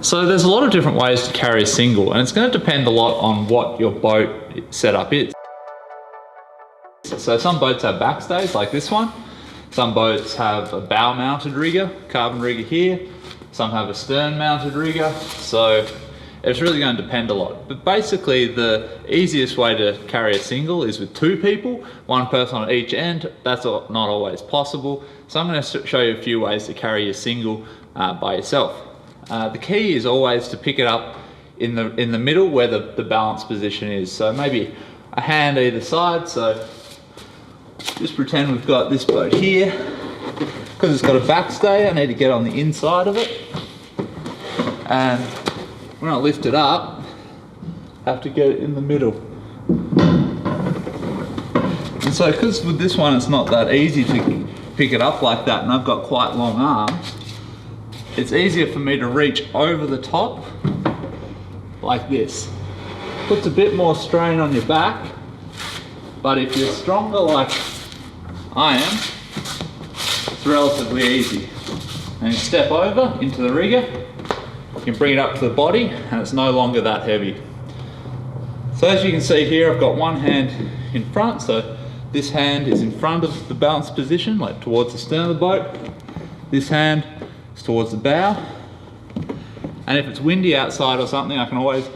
So there's a lot of different ways to carry a single, and it's going to depend a lot on what your boat setup is. So some boats have backstays like this one. Some boats have a bow mounted rigger, carbon rigger here. Some have a stern mounted rigger. So it's really going to depend a lot. But basically the easiest way to carry a single is with two people, one person on each end. That's not always possible. So I'm going to show you a few ways to carry your single by yourself. The key is always to pick it up in the middle where the balance position is. So maybe a hand either side. So just pretend we've got this boat here. Because it's got a backstay, I need to get on the inside of it. And when I lift it up, I have to get it in the middle. And so because with this one it's not that easy to pick it up like that, and I've got quite long arms, it's easier for me to reach over the top like this. Puts a bit more strain on your back, but if you're stronger like I am, it's relatively easy. And you step over into the rigger, you can bring it up to the body, and it's no longer that heavy. So as you can see here, I've got one hand in front, so this hand is in front of the balance position, like towards the stern of the boat. This hand is towards the bow. And if it's windy outside or something, I can always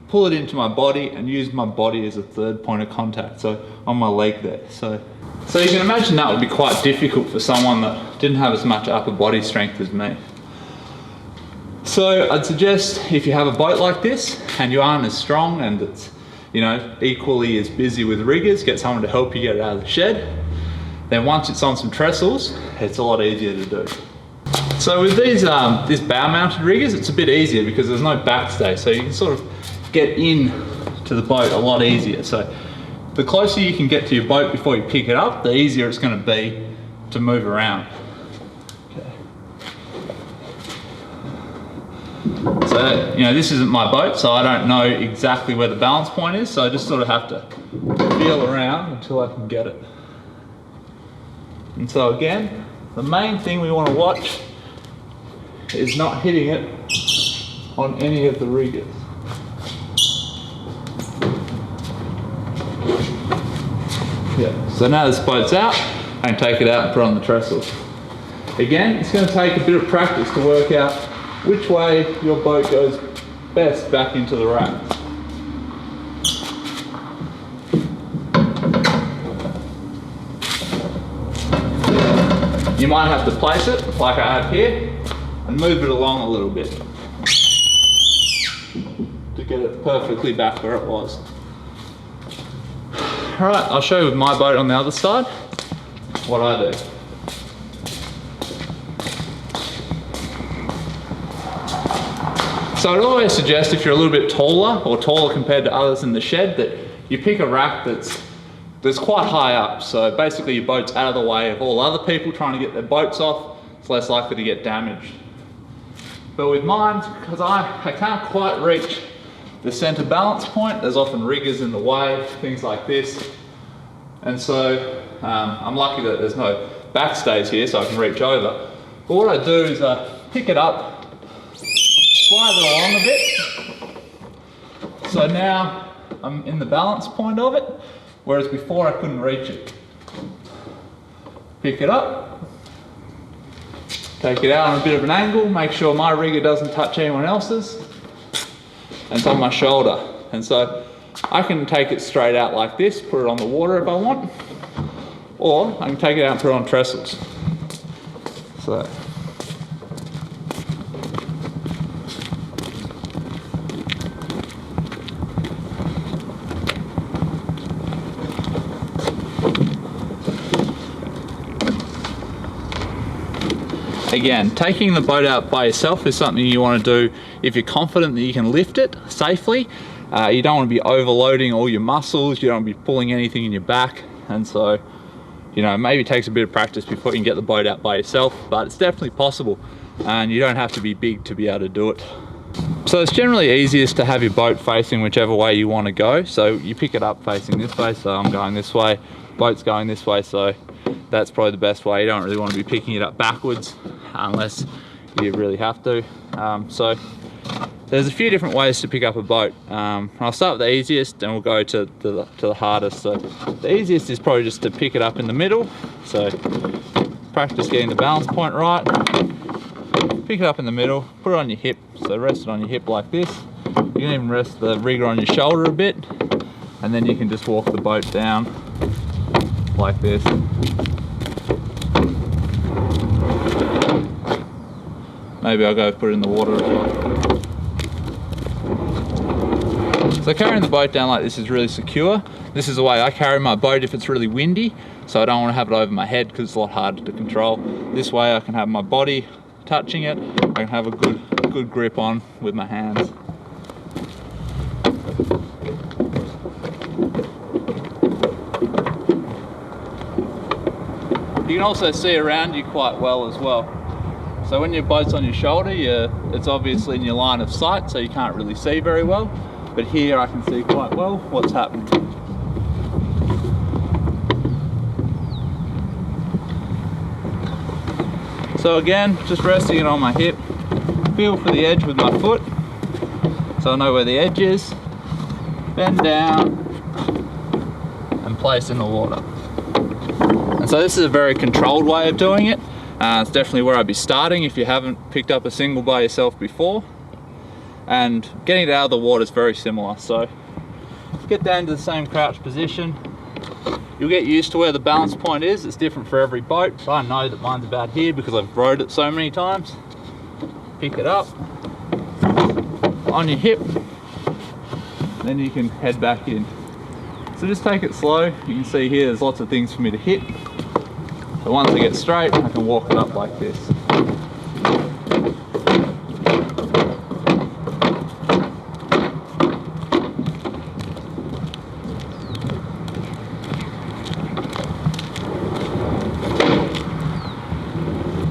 pull it into my body and use my body as a third point of contact, so on my leg there. So you can imagine that would be quite difficult for someone that didn't have as much upper body strength as me. So I'd suggest if you have a boat like this and you aren't as strong and it's, you know, equally as busy with riggers, get someone to help you get it out of the shed. Then once it's on some trestles, it's a lot easier to do. So with these this bow mounted riggers, it's a bit easier because there's no backstay, so you can sort of get in to the boat a lot easier. So the closer you can get to your boat before you pick it up, the easier it's going to be to move around. Okay. So, you know, this isn't my boat, so I don't know exactly where the balance point is, so I just sort of have to feel around until I can get it. And so again, the main thing we want to watch is not hitting it on any of the riggers. Yeah, so now this boat's out, I can take it out and put on the trestles. Again, it's going to take a bit of practice to work out which way your boat goes best back into the racks. You might have to place it, like I have here, and move it along a little bit to get it perfectly back where it was. Alright, I'll show you with my boat on the other side what I do. So I'd always suggest if you're a little bit taller or taller compared to others in the shed that you pick a rack that's quite high up. So basically your boat's out of the way of all other people trying to get their boats off. It's less likely to get damaged. But with mine, because I can't quite reach the center balance point, there's often riggers in the way, things like this. And so I'm lucky that there's no backstays here so I can reach over. But what I do is I pick it up, slide it along a bit. So now I'm in the balance point of it, whereas before I couldn't reach it. Pick it up, take it out on a bit of an angle, make sure my rigger doesn't touch anyone else's. And it's on my shoulder, and so I can take it straight out like this, put it on the water if I want, or I can take it out and put it on trestles. So again, taking the boat out by yourself is something you want to do if you're confident that you can lift it safely. You don't want to be overloading all your muscles, you don't want to be pulling anything in your back, and so, you know, maybe it takes a bit of practice before you can get the boat out by yourself, but it's definitely possible, and you don't have to be big to be able to do it. So it's generally easiest to have your boat facing whichever way you want to go. So you pick it up facing this way, so I'm going this way, boat's going this way, so that's probably the best way. You don't really want to be picking it up backwards unless you really have to. So There's a few different ways to pick up a boat. I'll start with the easiest and we'll go to the hardest. So the easiest is probably just to pick it up in the middle. So practice getting the balance point right. Pick it up in the middle, put it on your hip. So rest it on your hip like this. You can even rest the rigger on your shoulder a bit, and then you can just walk the boat down like this. Maybe I'll go put it in the water as well. So carrying the boat down like this is really secure. This is the way I carry my boat if it's really windy, so I don't want to have it over my head because it's a lot harder to control. This way I can have my body touching it, I can have a good grip on with my hands. You can also see around you quite well as well. So when your boat's on your shoulder, it's obviously in your line of sight, so you can't really see very well. But here I can see quite well what's happening. So again, just resting it on my hip, feel for the edge with my foot, so I know where the edge is, bend down, and place in the water. And so this is a very controlled way of doing it. It's definitely where I'd be starting if you haven't picked up a single by yourself before. And getting it out of the water is very similar. So get down to the same crouch position. You'll get used to where the balance point is. It's different for every boat. So I know that mine's about here because I've rode it so many times. Pick it up on your hip, then you can head back in. So just take it slow. You can see here there's lots of things for me to hit. So once I get straight, I can walk it up like this.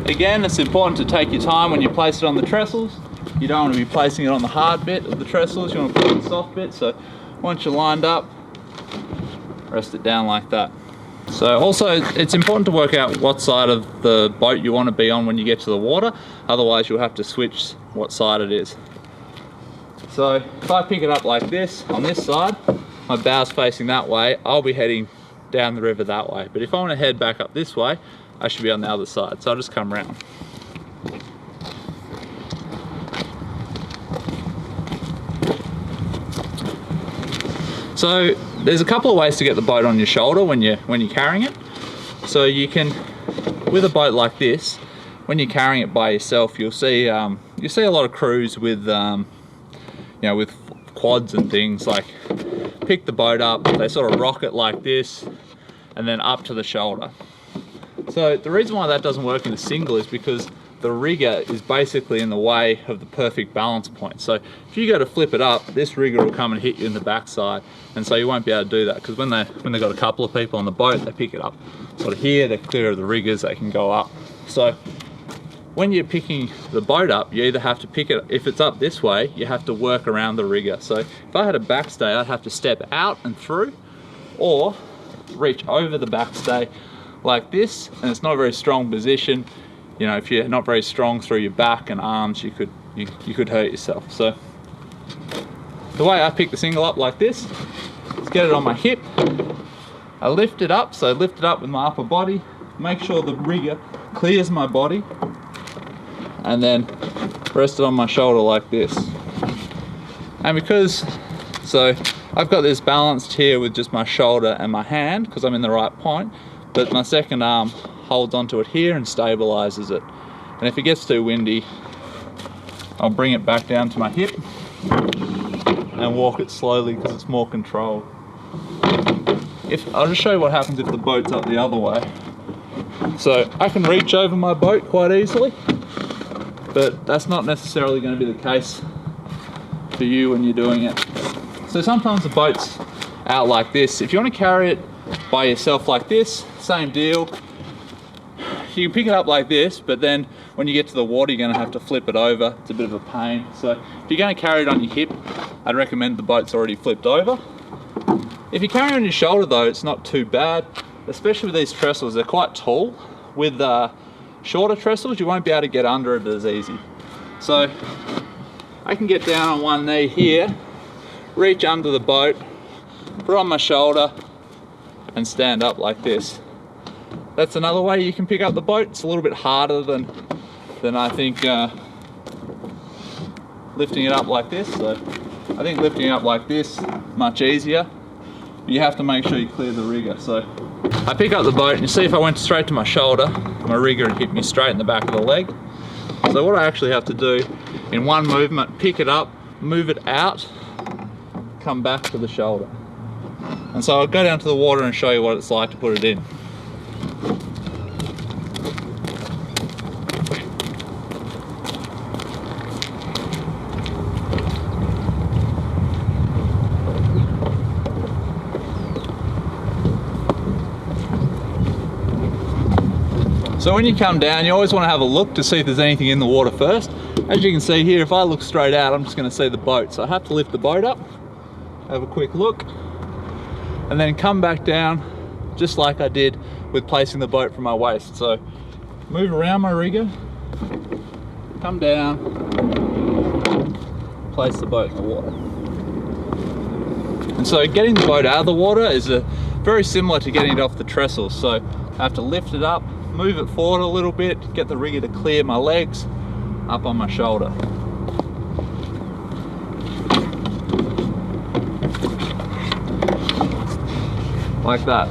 Again, it's important to take your time when you place it on the trestles. You don't want to be placing it on the hard bit of the trestles, you want to put it on the soft bit. So once you're lined up, rest it down like that. So also, it's important to work out what side of the boat you want to be on when you get to the water. Otherwise, you'll have to switch what side it is. So if I pick it up like this, on this side, my bow's facing that way, I'll be heading down the river that way. But if I want to head back up this way, I should be on the other side. So I'll just come around. So there's a couple of ways to get the boat on your shoulder when you're carrying it. So you can, with a boat like this, when you're carrying it by yourself, you'll see a lot of crews with with quads and things, like pick the boat up, they sort of rock it like this, and then up to the shoulder. So the reason why that doesn't work in the single is because the rigger is basically in the way of the perfect balance point. So if you go to flip it up, this rigger will come and hit you in the backside, and so you won't be able to do that, because when they've got a couple of people on the boat, they pick it up sort of here, they're clear of the riggers, they can go up. So when you're picking the boat up, you either have to pick it, if it's up this way, you have to work around the rigger. So if I had a backstay, I'd have to step out and through, or reach over the backstay like this, and it's not a very strong position. You know, if you're not very strong through your back and arms, you could hurt yourself. So the way I pick the single up like this is get it on my hip, I lift it up, so lift it up with my upper body, make sure the rigger clears my body, and then rest it on my shoulder like this. And so I've got this balanced here with just my shoulder and my hand because I'm in the right point, but my second arm holds onto it here and stabilizes it. And if it gets too windy, I'll bring it back down to my hip and walk it slowly because it's more controlled. I'll just show you what happens if the boat's up the other way. So I can reach over my boat quite easily, but that's not necessarily going to be the case for you when you're doing it. So sometimes the boat's out like this. If you want to carry it by yourself like this, same deal. You can pick it up like this, but then when you get to the water, you're going to have to flip it over. It's a bit of a pain. So if you're going to carry it on your hip, I'd recommend the boat's already flipped over. If you carry it on your shoulder though, it's not too bad, especially with these trestles. They're quite tall. With shorter trestles, you won't be able to get under it as easy. So I can get down on one knee here, reach under the boat, put it on my shoulder, and stand up like this. That's another way you can pick up the boat. It's a little bit harder than I think lifting it up like this. So I think lifting it up like this, much easier. But you have to make sure you clear the rigger. So I pick up the boat, and you see if I went straight to my shoulder, my rigger would hit me straight in the back of the leg. So what I actually have to do in one movement, pick it up, move it out, come back to the shoulder. And so I'll go down to the water and show you what it's like to put it in. So when you come down, you always want to have a look to see if there's anything in the water first. As you can see here, if I look straight out, I'm just going to see the boat. So I have to lift the boat up, have a quick look, and then come back down just like I did with placing the boat from my waist. So move around my rigger, come down, place the boat in the water. And so getting the boat out of the water is very similar to getting it off the trestle. So I have to lift it up, move it forward a little bit, get the rigger to clear my legs, up on my shoulder. Like that.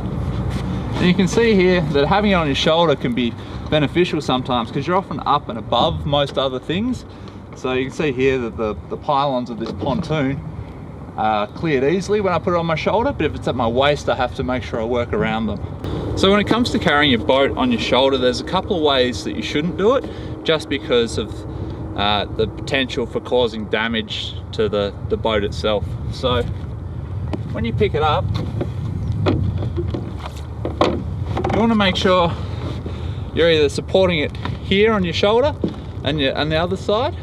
And you can see here that having it on your shoulder can be beneficial sometimes because you're often up and above most other things. So you can see here that the pylons of this pontoon are cleared easily when I put it on my shoulder, but if it's at my waist, I have to make sure I work around them. So when it comes to carrying your boat on your shoulder, there's a couple of ways that you shouldn't do it, just because of the potential for causing damage to the boat itself. So when you pick it up, you want to make sure you're either supporting it here on your shoulder and the other side,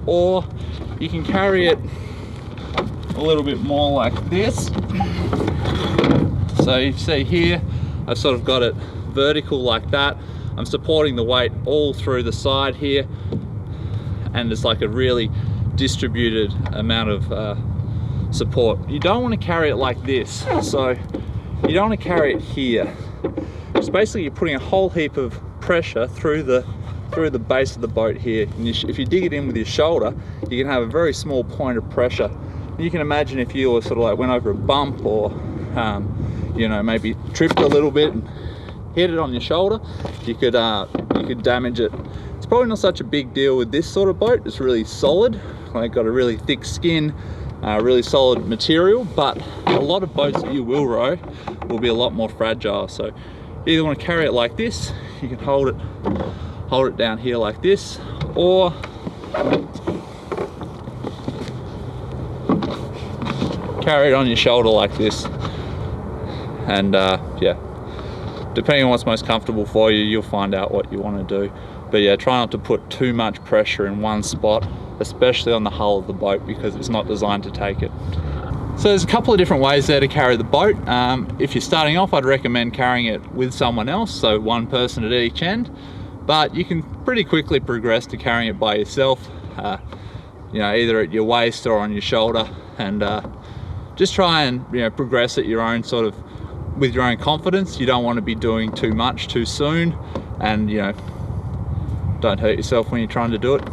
or you can carry it a little bit more like this. So you see here, I've sort of got it vertical like that. I'm supporting the weight all through the side here, and it's like a really distributed amount of support. You don't want to carry it like this. So you don't want to carry it here. It's basically you're putting a whole heap of pressure through the base of the boat here. And if you dig it in with your shoulder, you can have a very small point of pressure. You can imagine if you were sort of like went over a bump, or you know, maybe tripped a little bit and hit it on your shoulder, you could damage it. It's probably not such a big deal with this sort of boat. It's really solid, like got a really thick skin, really solid material, but a lot of boats that you will row will be a lot more fragile. So you either want to carry it like this, you can hold it down here like this, or carry it on your shoulder like this. And yeah, depending on what's most comfortable for you, you'll find out what you want to do. But yeah, try not to put too much pressure in one spot, especially on the hull of the boat, because it's not designed to take it. So there's a couple of different ways there to carry the boat. If you're starting off, I'd recommend carrying it with someone else, so one person at each end. But you can pretty quickly progress to carrying it by yourself, you know, either at your waist or on your shoulder, and just try and, you know, progress at your own sort of, with your own confidence. You don't want to be doing too much too soon, and, you know, don't hurt yourself when you're trying to do it.